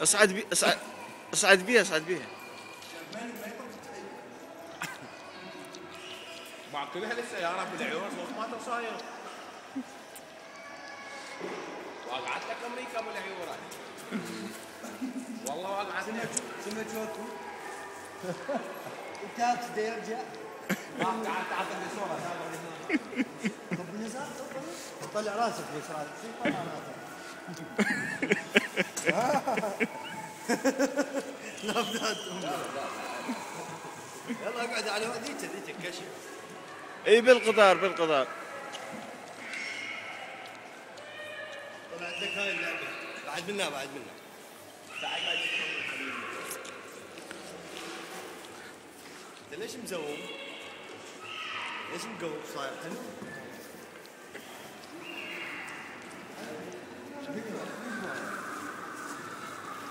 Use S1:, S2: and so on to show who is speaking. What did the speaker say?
S1: اصعد بيها اصعد بيها.
S2: معقلها للسيارة بالعيون صوت ما تصاير. وقعدت لك امريكا بالعيون. والله وقعدت لك.
S3: سمعت صوتكم؟ وكانت بدي يرجع.
S2: قعدت اعطيني صورة.
S3: طب باليسار طلع راسك باليسار. شو طلع راسك؟ لا بدأت يلا اقعد على ذيك كشف.
S1: اي بالقطار بالقطار.
S3: طلعت لك هاي اللعبة. بعد منها بعد منها. انت ليش مزوم؟ ليش مقوم صاير حلو؟